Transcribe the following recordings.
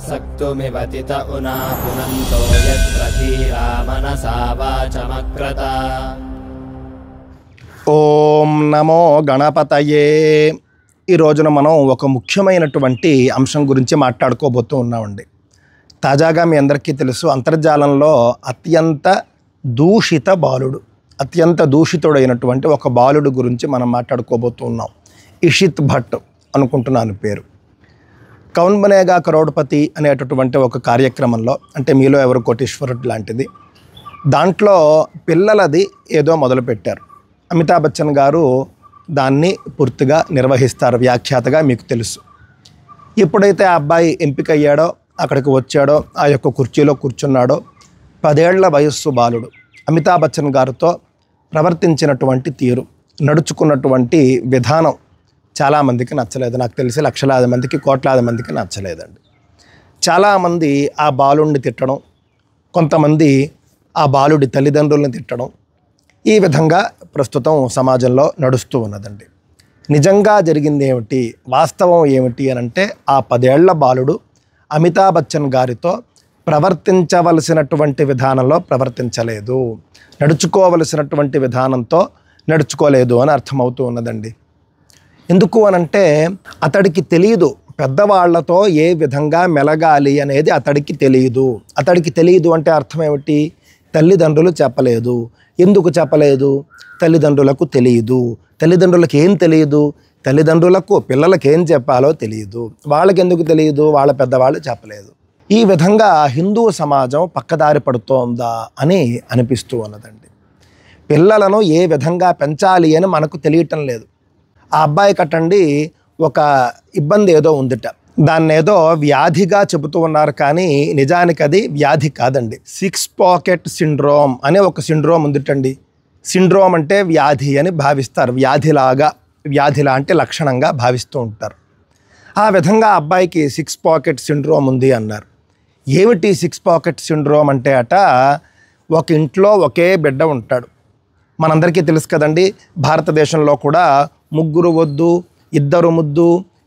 सक्तुमिवतित उना पुनन्तो यत्र धीरा मनसा वाचमक्रत। ఓం నమో గణపతయే. ఈ రోజున మనం ఒక ముఖ్యమైనటువంటి అంశం గురించి మాట్లాడుకోబోతూ ఉన్నామండి. తాజాగా మీ అందరికీ తెలుసు, అంతర్జాలంలో అత్యంత దూషితుడైనటువంటి ఒక బాలుడు గురించి మనం మాట్లాడుకోబోతూ ఉన్నాం. ఇషిత్ భట్ అనుకుంటున్నాను పేరు. కౌన్ బనేగా కరోడ్పతి అనేటటువంటి ఒక కార్యక్రమంలో, అంటే మీలో ఎవరు కోటీశ్వరుడు లాంటిది, దాంట్లో పిల్లలది ఏదో మొదలుపెట్టారు. అమితాబ్ బచ్చన్ గారు దాన్ని పూర్తిగా నిర్వహిస్తారు, వ్యాఖ్యాతగా మీకు తెలుసు. ఎప్పుడైతే ఆ అబ్బాయి ఎంపిక అయ్యాడో, అక్కడికి వచ్చాడో, ఆ యొక్క కుర్చీలో కూర్చున్నాడో, 10 ఏళ్ల వయస్సు బాలుడు అమితాబ్ బచ్చన్ గారితో ప్రవర్తించినటువంటి తీరు, నడుచుకున్నటువంటి విధానం చాలామందికి నచ్చలేదు. నాకు తెలిసి లక్షలాది మందికి, కోట్లాది మందికి నచ్చలేదండి. చాలామంది ఆ బాలుడిని తిట్టడం, కొంతమంది ఆ బాలుడి తల్లిదండ్రులను తిట్టడం, ఈ విధంగా ప్రస్తుతం సమాజంలో నడుస్తూ ఉన్నదండి. నిజంగా జరిగింది ఏమిటి, వాస్తవం ఏమిటి అని అంటే, ఆ 10 ఏళ్ల బాలుడు అమితాబ్ బచ్చన్ గారితో ప్రవర్తించవలసినటువంటి విధానంలో ప్రవర్తించలేదు, నడుచుకోవలసినటువంటి విధానంతో నడుచుకోలేదు అని అర్థమవుతూ ఉన్నదండి. ఎందుకు అనంటే, అతడికి తెలియదు పెద్దవాళ్లతో ఏ విధంగా మెలగాలి అనేది అతడికి తెలియదు. అతడికి తెలియదు అంటే అర్థం ఏమిటి? తల్లిదండ్రులు చెప్పలేదు. ఎందుకు చెప్పలేదు? తల్లిదండ్రులకు తెలియదు. తల్లిదండ్రులకు ఏం తెలియదు? తల్లిదండ్రులకు పిల్లలకి ఏం చెప్పాలో తెలియదు. వాళ్ళకి ఎందుకు తెలియదు? వాళ్ళ పెద్దవాళ్ళు చెప్పలేదు. ఈ విధంగా హిందూ సమాజం పక్కదారి పడుతోందా అని అనిపిస్తూ ఉన్నదండి. పిల్లలను ఏ విధంగా పెంచాలి అని మనకు తెలియటం లేదు. ఆ అబ్బాయి కట్టండి ఒక ఇబ్బంది ఏదో ఉందిట, దాన్ని ఏదో వ్యాధిగా చెబుతూ ఉన్నారు, కానీ నిజానికి అది వ్యాధి కాదండి. 6 పాకెట్ సిండ్రోమ్ అనే ఒక సిండ్రోమ్ ఉందిటండి. సిండ్రోమ్ అంటే వ్యాధి అని భావిస్తారు, వ్యాధిలా అంటే లక్షణంగా భావిస్తూ ఉంటారు. ఆ విధంగా అబ్బాయికి 6 పాకెట్ సిండ్రోమ్ ఉంది అన్నారు. ఏమిటి 6 పాకెట్ సిండ్రోమ్ అంటే అట, ఒక ఇంట్లో ఒకే బిడ్డ ఉంటాడు. మనందరికీ తెలుసు కదండి, భారతదేశంలో కూడా 3 వద్దు, 2 ముద్దు,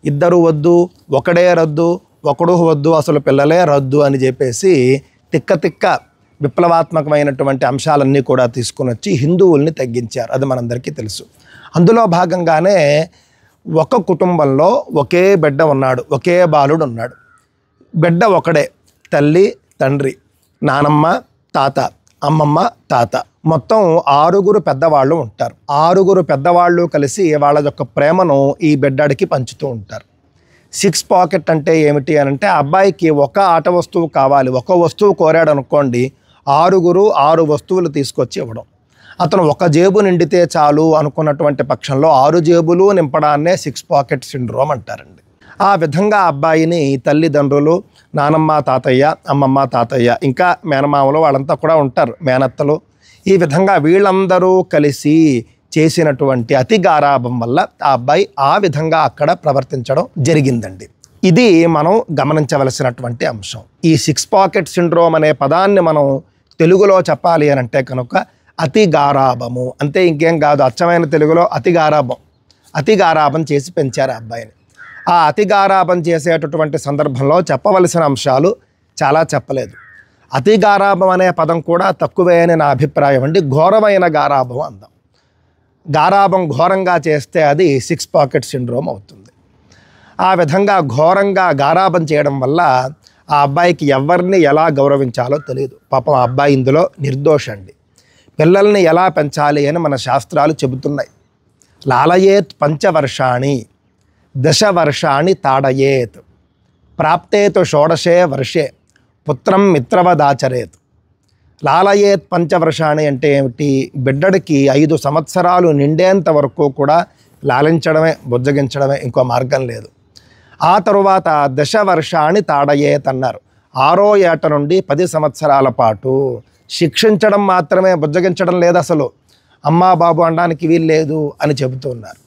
2 వద్దు, ఒకడే రద్దు, ఒకడు వద్దు, అసలు పిల్లలే రద్దు అని చెప్పేసి తిక్క విప్లవాత్మకమైనటువంటి అంశాలన్నీ కూడా తీసుకుని వచ్చి హిందువుల్ని తగ్గించారు. అది మనందరికీ తెలుసు. అందులో భాగంగానే ఒక కుటుంబంలో ఒకే బిడ్డ ఉన్నాడు, ఒకే బాలుడు ఉన్నాడు. బిడ్డ ఒకడే, తల్లి తండ్రి, నానమ్మ తాత, అమ్మమ్మ తాత, మొత్తం 6 పెద్దవాళ్ళు ఉంటారు. 6 పెద్దవాళ్ళు కలిసి వాళ్ళ యొక్క ప్రేమను ఈ బిడ్డడికి పంచుతూ ఉంటారు. 6 పాకెట్ అంటే ఏమిటి అని అంటే, అబ్బాయికి ఒక ఆట వస్తువు కావాలి, ఒక వస్తువు కోరాడు అనుకోండి, 6 వస్తువులు తీసుకొచ్చి ఇవ్వడం. అతను ఒక జేబు నిండితే చాలు అనుకున్నటువంటి పక్షంలో 6 జేబులు నింపడాన్నే 6 పాకెట్ సిండ్రోమ్ అంటారండి. ఆ విధంగా అబ్బాయిని తల్లిదండ్రులు, నానమ్మ తాతయ్య, అమ్మమ్మ తాతయ్య, ఇంకా మేనమామలు వాళ్ళంతా కూడా ఉంటారు, మేనత్తలు, ఈ విధంగా వీళ్ళందరూ కలిసి చేసినటువంటి అతి గారాభం వల్ల ఆ అబ్బాయి ఆ విధంగా అక్కడ ప్రవర్తించడం జరిగిందండి. ఇది మనం గమనించవలసినటువంటి అంశం. ఈ 6 పాకెట్ సిండ్రోమ్ అనే పదాన్ని మనం తెలుగులో చెప్పాలి అని అంటే కనుక అతి గారాభము, అంతే, ఇంకేం కాదు. అచ్చమైన తెలుగులో అతి గారాభం చేసి పెంచారు ఆ అబ్బాయిని. ఆ అతి గారాభం చేసేటటువంటి సందర్భంలో చెప్పవలసిన అంశాలు చాలా చెప్పలేదు. అతి గారాభం అనే పదం కూడా తక్కువే అని నా అభిప్రాయం అండి. ఘోరమైన గారాభం అందాం. గారాభం ఘోరంగా చేస్తే అది 6 పాకెట్ సిండ్రోమ్ అవుతుంది. ఆ విధంగా ఘోరంగా గారాభం చేయడం వల్ల ఆ అబ్బాయికి ఎవరిని ఎలా గౌరవించాలో తెలియదు. పాపం ఆ అబ్బాయి ఇందులో నిర్దోషండి. పిల్లల్ని ఎలా పెంచాలి అని మన శాస్త్రాలు చెబుతున్నాయి. లాలయేత్ 5 వర్షాణి 10 వర్షాణి తాడయేత్ ప్రాప్తేతు 16 వర్షే పుత్రం మిత్రవదాచరేత్. లాలయేత్ 5 వర్షాణి అంటే ఏమిటి? బిడ్డడికి 5 సంవత్సరాలు నిండేంత వరకు కూడా లాలించడమే, బుజ్జగించడమే, ఇంకో మార్గం లేదు. ఆ తరువాత 10 వర్షాణి తాడయేత్ అన్నారు. 6వ ఏట నుండి 10 సంవత్సరాల పాటు శిక్షించడం మాత్రమే, బుజ్జగించడం లేదు, అసలు అమ్మా బాబు అనడానికి వీలు లేదు అని చెబుతున్నారు.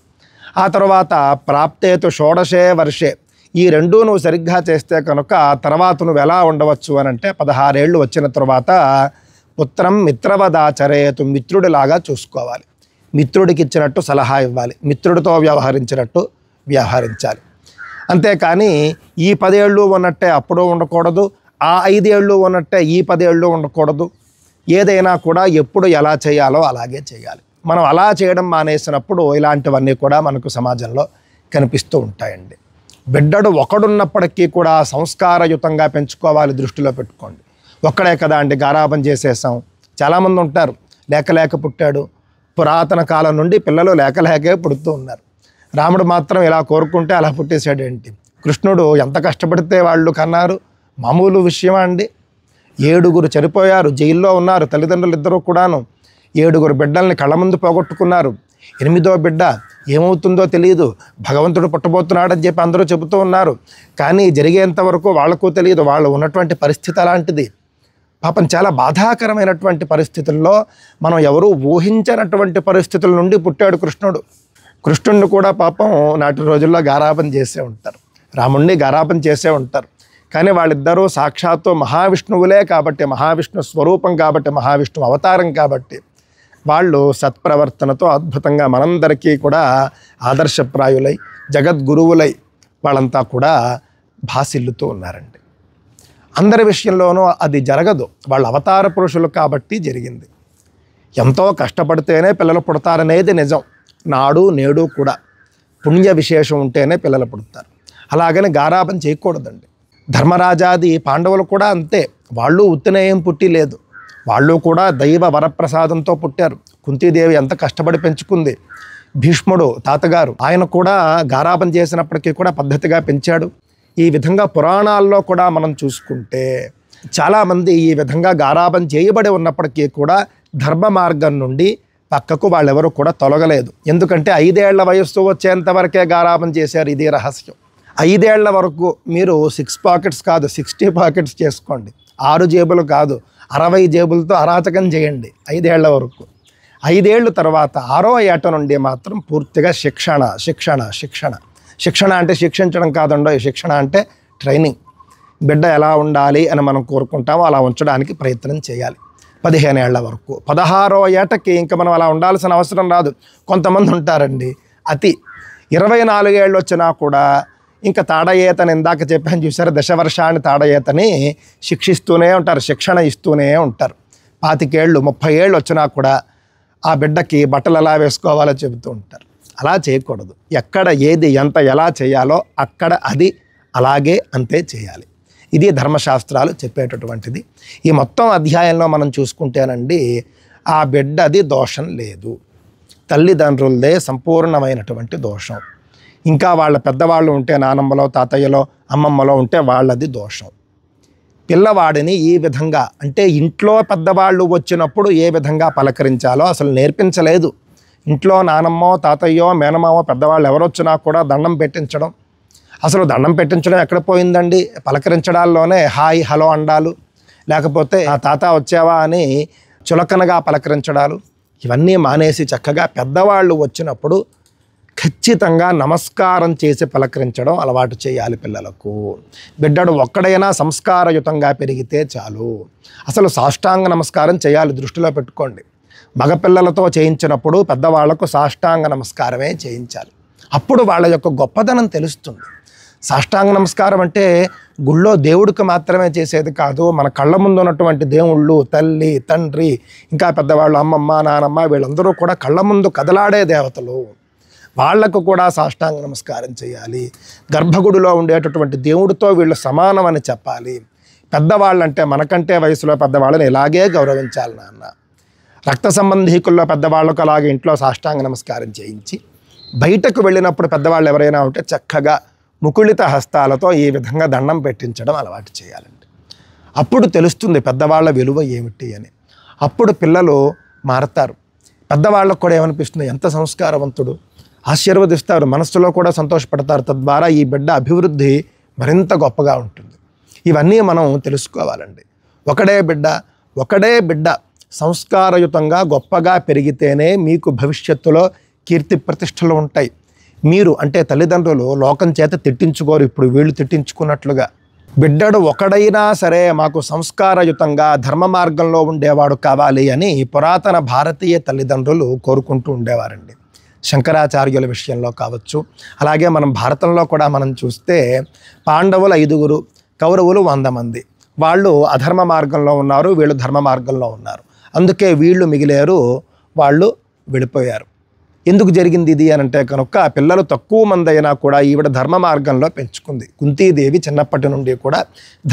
ఆ తర్వాత ప్రాప్తేతు 16 వర్షే, ఈ రెండూ నువ్వు సరిగ్గా చేస్తే కనుక తర్వాత నువ్వు ఎలా ఉండవచ్చు అని అంటే 16 ఏళ్ళు వచ్చిన తర్వాత పుత్రం మిత్రవదాచరేతు, మిత్రుడిలాగా చూసుకోవాలి, మిత్రుడికి ఇచ్చినట్టు సలహా ఇవ్వాలి, మిత్రుడితో వ్యవహరించినట్టు వ్యవహరించాలి. అంతేకాని ఈ 10 ఏళ్ళు ఉన్నట్టే అప్పుడు ఉండకూడదు, ఆ 5 ఏళ్ళు ఉన్నట్టే ఈ 10 ఏళ్ళు ఉండకూడదు. ఏదైనా కూడా ఎప్పుడు ఎలా చేయాలో అలాగే చేయాలి. మనం అలా చేయడం మానేసినప్పుడు ఇలాంటివన్నీ కూడా మనకు సమాజంలో కనిపిస్తూ ఉంటాయండి. బిడ్డడు ఒకడున్నప్పటికీ కూడా సంస్కారయుతంగా పెంచుకోవాలి, దృష్టిలో పెట్టుకోండి. ఒక్కడే కదా అండి గారాబం చేసేసాం. చాలామంది ఉంటారు లేక పుట్టాడు. పురాతన కాలం నుండి పిల్లలు లేకే పుడుతూ ఉన్నారు. రాముడు మాత్రం ఇలా కోరుకుంటే అలా పుట్టేశాడు ఏంటి? కృష్ణుడు ఎంత కష్టపడితే వాళ్ళు కన్నారు, మామూలు విషయమా అండి? 7 చనిపోయారు, జైల్లో ఉన్నారు తల్లిదండ్రులు ఇద్దరూ కూడాను. 7 బిడ్డల్ని కళ్ళ ముందు పోగొట్టుకున్నారు. 8వ బిడ్డ ఏమవుతుందో తెలియదు, భగవంతుడు పుట్టబోతున్నాడని చెప్పి అందరూ చెబుతూ ఉన్నారు. కానీ జరిగేంత వరకు వాళ్ళకు తెలియదు, వాళ్ళు ఉన్నటువంటి పరిస్థితి అలాంటిది. పాపం చాలా బాధాకరమైనటువంటి పరిస్థితుల్లో, మనం ఎవరూ ఊహించినటువంటి పరిస్థితుల నుండి పుట్టాడు కృష్ణుడు. కృష్ణుడిని కూడా పాపం నాటి రోజుల్లో గారాబం చేసే ఉంటారు, రాముణ్ణి గారాబం చేసే ఉంటారు. కానీ వాళ్ళిద్దరూ సాక్షాత్తు మహావిష్ణువులే కాబట్టి, మహావిష్ణు స్వరూపం కాబట్టి, మహావిష్ణువు అవతారం కాబట్టి వాళ్ళు సత్ప్రవర్తనతో అద్భుతంగా మనందరికీ కూడా ఆదర్శప్రాయులై జగద్గురువులై వాళ్ళంతా కూడా భాసిల్లుతూ ఉన్నారండి. అందరి విషయంలోనూ అది జరగదు, వాళ్ళ అవతార పురుషులు కాబట్టి జరిగింది. ఎంతో కష్టపడితేనే పిల్లలు పుడతారనేది నిజం. నాడు నేడు కూడా పుణ్య విశేషం ఉంటేనే పిల్లలు పుడతారు. అలాగని గారాబం చేయకూడదండి. ధర్మరాజాది పాండవులు కూడా అంతే, వాళ్ళు ఉత్తినేయం పుట్టి లేదు, వాళ్ళు కూడా దైవ వరప్రసాదంతో పుట్టారు. కుంతీదేవి ఎంత కష్టపడి పెంచుకుంది. భీష్ముడు తాతగారు ఆయన కూడా గారాబం చేసినప్పటికీ కూడా పద్ధతిగా పెంచాడు. ఈ విధంగా పురాణాల్లో కూడా మనం చూసుకుంటే చాలామంది ఈ విధంగా గారాబం చేయబడి ఉన్నప్పటికీ కూడా ధర్మ మార్గం నుండి పక్కకు వాళ్ళెవరూ కూడా తొలగలేదు. ఎందుకంటే 5 ఏళ్ల వయస్సు వచ్చేంత వరకే గారాబం చేశారు. ఇది రహస్యం. 5 ఏళ్ల వరకు మీరు 6 పాకెట్స్ కాదు 60 పాకెట్స్ చేసుకోండి. 6 జేబులు కాదు 60 జేబులతో అరాచకం చేయండి 5 ఏళ్ల వరకు. 5 ఏళ్ళు తర్వాత 6వ ఏట నుండి మాత్రం పూర్తిగా శిక్షణ అంటే శిక్షించడం కాదండో, శిక్షణ అంటే ట్రైనింగ్. బిడ్డ ఎలా ఉండాలి అని మనం కోరుకుంటామో అలా ఉంచడానికి ప్రయత్నం చేయాలి 15 ఏళ్ల వరకు. 16వ ఏటకి ఇంకా మనం అలా ఉండాల్సిన అవసరం రాదు. కొంతమంది ఉంటారండి అతి 24 ఏళ్ళు వచ్చినా కూడా ఇంకా తాడయేతని ఇందాక చెప్పాను చూసారు, దశవర్షాన్ని తాడయేతని శిక్షిస్తూనే ఉంటారు, శిక్షణ ఇస్తూనే ఉంటారు. 25 ఏళ్ళు 30 ఏళ్ళు వచ్చినా కూడా ఆ బిడ్డకి బట్టలు ఎలా వేసుకోవాలో చెబుతూ ఉంటారు. అలా చేయకూడదు. ఎక్కడ ఏది ఎంత ఎలా చేయాలో అక్కడ అది అలాగే అంతే చేయాలి. ఇది ధర్మశాస్త్రాలు చెప్పేటటువంటిది. ఈ మొత్తం అధ్యాయంలో మనం చూసుకుంటేనండి ఆ బిడ్డది దోషం లేదు, తల్లిదండ్రులదే సంపూర్ణమైనటువంటి దోషం. ఇంకా వాళ్ళ పెద్దవాళ్ళు ఉంటే నానమ్మలో తాతయ్యలో అమ్మమ్మలో ఉంటే వాళ్ళది దోషం. పిల్లవాడిని ఈ విధంగా అంటే ఇంట్లో పెద్దవాళ్ళు వచ్చినప్పుడు ఏ విధంగా పలకరించాలో అసలు నేర్పించలేదు. ఇంట్లో నానమ్మో తాతయ్యో మేనమామో పెద్దవాళ్ళు ఎవరొచ్చినా కూడా దండం పెట్టించడం, అసలు దండం పెట్టించడం ఎక్కడ పోయిందండి? పలకరించడాల్లోనే హాయ్ హలో అండాలు, లేకపోతే ఆ తాత వచ్చావా అని చులకనగా పలకరించడాలు, ఇవన్నీ మానేసి చక్కగా పెద్దవాళ్ళు వచ్చినప్పుడు ఖచ్చితంగా నమస్కారం చేసి పలకరించడం అలవాటు చేయాలి పిల్లలకు. బిడ్డడు ఒక్కడైనా సంస్కారయుతంగా పెరిగితే చాలు. అసలు సాష్టాంగ నమస్కారం చేయాలి, దృష్టిలో పెట్టుకోండి. మగపిల్లలతో చేయించినప్పుడు పెద్దవాళ్లకు సాష్టాంగ నమస్కారమే చేయించాలి. అప్పుడు వాళ్ళ యొక్క గొప్పదనం తెలుస్తుంది. సాష్టాంగ నమస్కారం అంటే గుళ్ళో దేవుడికి మాత్రమే చేసేది కాదు, మన కళ్ళ ముందు ఉన్నటువంటి దేవుళ్ళు, తల్లి తండ్రి ఇంకా పెద్దవాళ్ళు అమ్మమ్మ నానమ్మ వీళ్ళందరూ కూడా కళ్ళ ముందు కదలాడే దేవతలు, వాళ్లకు కూడా సాష్టాంగ నమస్కారం చేయాలి. గర్భగుడిలో ఉండేటటువంటి దేవుడితో వీళ్ళు సమానం అని చెప్పాలి. పెద్దవాళ్ళంటే మనకంటే వయసులో పెద్దవాళ్ళని ఇలాగే గౌరవించాలి నాన్న. రక్త సంబంధీకుల్లో పెద్దవాళ్ళకు అలాగే ఇంట్లో సాష్టాంగ నమస్కారం చేయించి బయటకు వెళ్ళినప్పుడు పెద్దవాళ్ళు ఎవరైనా ఉంటే చక్కగా ముకుళిత హస్తాలతో ఈ విధంగా దండం పెట్టించడం అలవాటు చేయాలండి. అప్పుడు తెలుస్తుంది పెద్దవాళ్ళ విలువ ఏమిటి అని. అప్పుడు పిల్లలు మారతారు. పెద్దవాళ్ళకు కూడా ఏమనిపిస్తుంది, ఎంత సంస్కారవంతుడు, ఆశీర్వదిస్తారు, మనస్సులో కూడా సంతోషపడతారు. తద్వారా ఈ బిడ్డ అభివృద్ధి మరింత గొప్పగా ఉంటుంది. ఇవన్నీ మనం తెలుసుకోవాలండి. ఒకడే బిడ్డ సంస్కారయుతంగా గొప్పగా పెరిగితేనే మీకు భవిష్యత్తులో కీర్తి ప్రతిష్టలు ఉంటాయి. మీరు అంటే తల్లిదండ్రులు లోకం చేత తిట్టించుకోరు, ఇప్పుడు వీళ్ళు తిట్టించుకున్నట్లుగా. బిడ్డడు ఒకడైనా సరే మాకు సంస్కారయుతంగా ధర్మ మార్గంలో ఉండేవాడు కావాలి అని పురాతన భారతీయ తల్లిదండ్రులు కోరుకుంటూ ఉండేవారండి. శంకరాచార్యుల విషయంలో కావచ్చు. అలాగే మనం భారతంలో కూడా మనం చూస్తే పాండవులు 5, కౌరవులు 100 మంది. వాళ్ళు అధర్మ మార్గంలో ఉన్నారు, వీళ్ళు ధర్మ మార్గంలో ఉన్నారు. అందుకే వీళ్ళు మిగిలారు, వాళ్ళు వెళ్ళిపోయారు. ఎందుకు జరిగింది ఇది అని అంటే కనుక పిల్లలు తక్కువ మంది అయినా కూడా ఈవిడ ధర్మ మార్గంలో పెంచుకుంది. కుంతీదేవి చిన్నప్పటి నుండి కూడా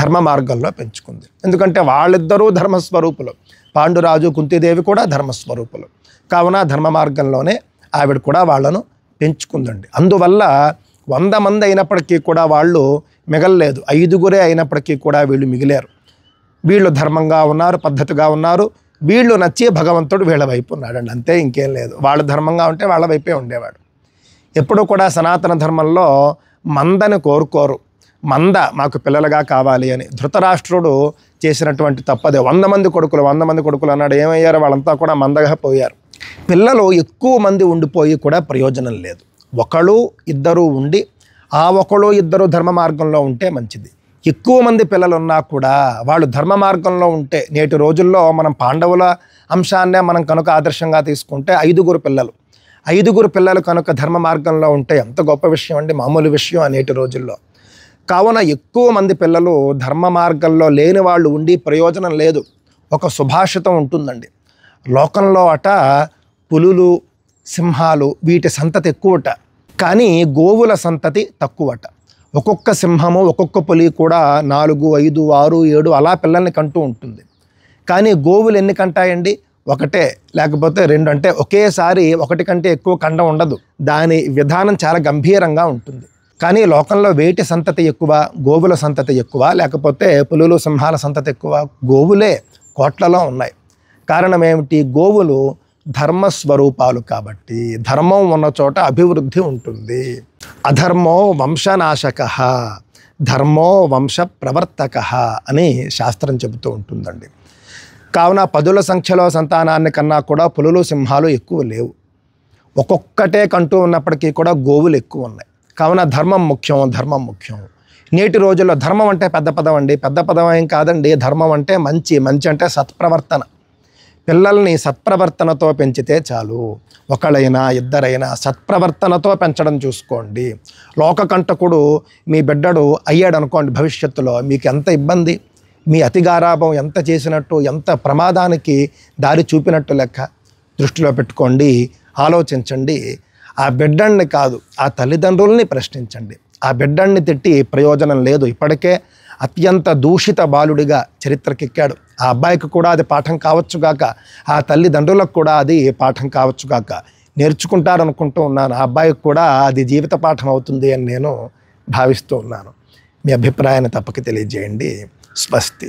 ధర్మ మార్గంలో పెంచుకుంది. ఎందుకంటే వాళ్ళిద్దరూ ధర్మస్వరూపులు. పాండురాజు, కుంతీదేవి కూడా ధర్మస్వరూపులు. కావున ధర్మ మార్గంలోనే ఆవిడ కూడా వాళ్ళను పెంచుకుందండి. అందువల్ల 100 మంది అయినప్పటికీ కూడా వాళ్ళు మిగలలేదు. 5 అయినప్పటికీ కూడా వీళ్ళు మిగిలారు. వీళ్ళు ధర్మంగా ఉన్నారు, పద్ధతిగా ఉన్నారు. వీళ్ళు నచ్చి భగవంతుడు వీళ్ళ వైపు ఉన్నాడండి, అంతే, ఇంకేం లేదు. వాళ్ళు ధర్మంగా ఉంటే వాళ్ళ వైపే ఉండేవాడు. ఎప్పుడూ కూడా సనాతన ధర్మంలో మందని కోరుకోరు. మంద మాకు పిల్లలుగా కావాలి అని. ధృతరాష్ట్రుడు చేసినటువంటి తప్పదే. 100 మంది కొడుకులు అన్నాడు. ఏమయ్యారు? వాళ్ళంతా కూడా మందగా పోయారు. పిల్లలు ఎక్కువ మంది ఉండిపోయి కూడా ప్రయోజనం లేదు. 1, 2 ఉండి ఆ 1, 2 ధర్మ మార్గంలో ఉంటే మంచిది. ఎక్కువ మంది పిల్లలు ఉన్నా కూడా వాళ్ళు ధర్మ మార్గంలో ఉంటే, నేటి రోజుల్లో మనం పాండవుల అంశాన్నే మనం కనుక ఆదర్శంగా తీసుకుంటే 5 పిల్లలు కనుక ధర్మ మార్గంలో ఉంటే ఎంత గొప్ప విషయం అండి, మామూలు విషయం నేటి రోజుల్లో. కావున ఎక్కువ మంది పిల్లలు ధర్మ మార్గంలో లేని వాళ్ళు ఉండి ప్రయోజనం లేదు. ఒక సుభాషితం ఉంటుందండి, లోకంలో అట పులులు, సింహాలు వీటి సంతతి ఎక్కువట, కానీ గోవుల సంతతి తక్కువట. ఒక్కొక్క సింహము, ఒక్కొక్క పులి కూడా 4, 5, 6, 7 అలా పిల్లల్ని కంటూ ఉంటుంది. కానీ గోవులు ఎన్ని కంటాయండి? 1 లేకపోతే 2. అంటే ఒకేసారి 1 కంటే ఎక్కువ కండం ఉండదు. దాని విధానం చాలా గంభీరంగా ఉంటుంది. కానీ లోకంలో వేటి సంతతి ఎక్కువ? గోవుల సంతతి ఎక్కువ, లేకపోతే పులులు, సింహాల సంతతి ఎక్కువ? గోవులే కోట్లలో ఉన్నాయి. కారణం ఏమిటి? గోవులు ధర్మస్వరూపాలు కాబట్టి. ధర్మం ఉన్న చోట అభివృద్ధి ఉంటుంది. అధర్మో వంశనాశక, ధర్మో వంశ ప్రవర్తక అని శాస్త్రం చెబుతూ ఉంటుందండి. కావున 10ల సంఖ్యలో సంతానాన్ని కన్నా కూడా పులులు, సింహాలు ఎక్కువ లేవు. ఒక్కొక్కటే కంటూ ఉన్నప్పటికీ కూడా గోవులు ఎక్కువ ఉన్నాయి. కావున ధర్మం ముఖ్యం. నేటి రోజుల్లో ధర్మం అంటే పెద్ద పదం అండి, పెద్ద పదం ఏం కాదండి. ధర్మం అంటే మంచి అంటే సత్ప్రవర్తన. పిల్లల్ని సత్ప్రవర్తనతో పెంచితే చాలు. 1 2 సత్ప్రవర్తనతో పెంచడం చూసుకోండి. లోకకంటకుడు మీ బిడ్డడు అయ్యాడు అనుకోండి, భవిష్యత్తులో మీకు ఎంత ఇబ్బంది, మీ అతిగారాభం ఎంత చేసినట్టు, ఎంత ప్రమాదానికి దారి చూపినట్టు లెక్క. దృష్టిలో పెట్టుకోండి, ఆలోచించండి. ఆ బిడ్డని కాదు, ఆ తల్లిదండ్రుల్ని ప్రశ్నించండి. ఆ బిడ్డని తిట్టి ప్రయోజనం లేదు. ఇప్పటికే అత్యంత దూషిత బాలుడిగా చరిత్రకెక్కాడు. ఆ అబ్బాయికి కూడా అది పాఠం కావచ్చుగాక, ఆ తల్లిదండ్రులకు కూడా అది పాఠం కావచ్చుగాక. నేర్చుకుంటారనుకుంటూ ఉన్నాను. ఆ అబ్బాయికి కూడా అది జీవిత పాఠం అవుతుంది అని నేను భావిస్తూ ఉన్నాను. మీ అభిప్రాయాన్ని తప్పక తెలియజేయండి. స్వస్తి.